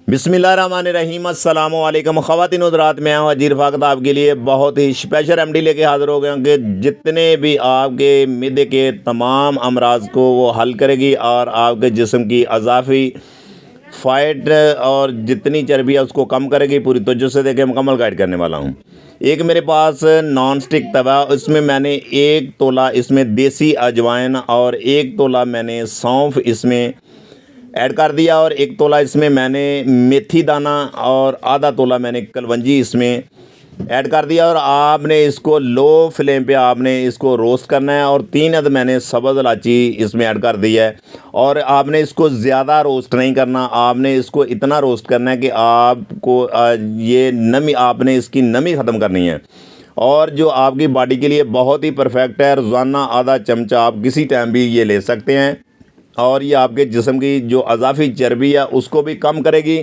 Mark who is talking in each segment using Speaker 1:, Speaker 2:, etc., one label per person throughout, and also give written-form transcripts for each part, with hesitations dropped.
Speaker 1: बिस्मिल्लाहिर्रहमानिर्रहीम। अस्सलाम वालेकुम ख़वातीन हज़रात, मैं हूं हाजी रफ़ाकत आपके लिए बहुत ही स्पेशल रेमेडी लेके हाज़िर हो गया हूं कि जितने भी आपके मिदे के तमाम अमराज को वो हल करेगी और आपके जिस्म की अज़ाफ़ी फ़ैट और जितनी चर्बी है उसको कम करेगी। पूरी तवज्जो से देखें, मुकम्मल गाइड करने वाला हूँ। एक मेरे पास नॉन स्टिक तवा, इसमें मैंने 1 तोला इसमें देसी अजवाइन और 1 तोला मैंने सौंफ इसमें ऐड कर दिया और 1 तोला इसमें मैंने मेथी दाना और आधा तोला मैंने कलवंजी इसमें ऐड कर दिया। और आपने इसको लो फ्लेम पे आपने इसको रोस्ट करना है और 3 अद मैंने सब्ज़ इलायची इसमें ऐड कर दी है। और आपने इसको ज़्यादा रोस्ट नहीं करना, आपने इसको इतना रोस्ट करना है कि आपको ये नमी, आपने इसकी नमी ख़त्म करनी है और जो आपकी बॉडी के लिए बहुत ही परफेक्ट है। रोज़ाना आधा चमचा आप किसी टाइम भी ये ले सकते हैं और ये आपके जिस्म की जो अज़ाफ़ी चर्बी है उसको भी कम करेगी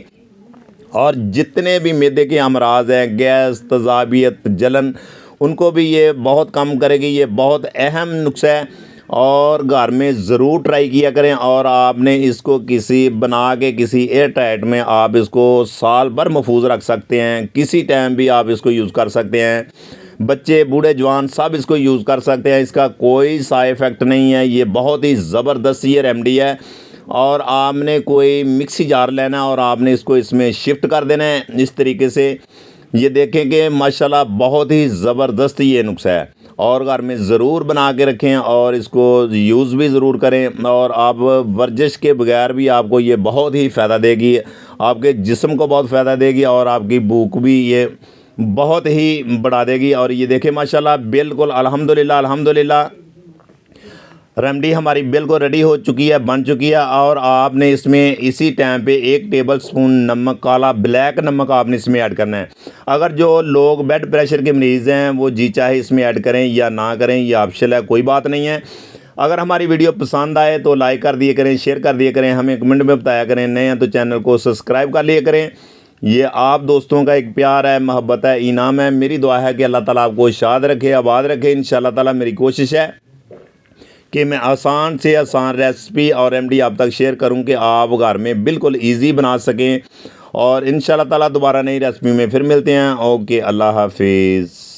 Speaker 1: और जितने भी मैदे के अमराज हैं, गैस, तेज़ाबियत, जलन, उनको भी ये बहुत कम करेगी। ये बहुत अहम नुस्खा है और घर में ज़रूर ट्राई किया करें। और आपने इसको किसी बना के किसी एयर टाइट में आप इसको साल भर महफूज रख सकते हैं, किसी टाइम भी आप इसको यूज़ कर सकते हैं। बच्चे, बूढ़े, जवान सब इसको यूज़ कर सकते हैं। इसका कोई साइड इफ़ेक्ट नहीं है। ये बहुत ही ज़बरदस्त ये रेमेडी है और आपने कोई मिक्सी जार लेना है और आपने इसको इसमें शिफ्ट कर देना है इस तरीके से। ये देखें कि माशाल्लाह बहुत ही ज़बरदस्त ये नुस्खा है और घर में ज़रूर बना के रखें और इसको यूज़ भी ज़रूर करें। और आप वर्जिश के बगैर भी आपको ये बहुत ही फ़ायदा देगी, आपके जिस्म को बहुत फ़ायदा देगी और आपकी भूख भी ये बहुत ही बढ़ा देगी। और ये देखें माशाल्लाह बिल्कुल अल्हम्दुलिल्लाह अल्हम्दुलिल्लाह रेमेडी हमारी बिल्कुल रेडी हो चुकी है, बन चुकी है। और आपने इसमें इसी टाइम पे 1 टेबलस्पून नमक, काला ब्लैक नमक आपने इसमें ऐड करना है। अगर जो लोग ब्लड प्रेशर के मरीज़ हैं वो जी चाहे इसमें ऐड करें या ना करें, ये ऑप्शनल है, कोई बात नहीं है। अगर हमारी वीडियो पसंद आए तो लाइक कर दिए करें, शेयर कर दिए करें, हमें कमेंट में बताया करें। नए हैं तो चैनल को सब्सक्राइब कर लिए करें। ये आप दोस्तों का एक प्यार है, मोहब्बत है, इनाम है। मेरी दुआ है कि अल्लाह ताला आपको शाद रखे, आबाद रखे। इंशाअल्लाह ताला मेरी कोशिश है कि मैं आसान से आसान रेसिपी और रेमेडी आप तक शेयर करूं कि आप घर में बिल्कुल इजी बना सकें। और इंशाअल्लाह ताला दोबारा नई रेसिपी में फिर मिलते हैं। ओके, अल्लाह हाफिज़।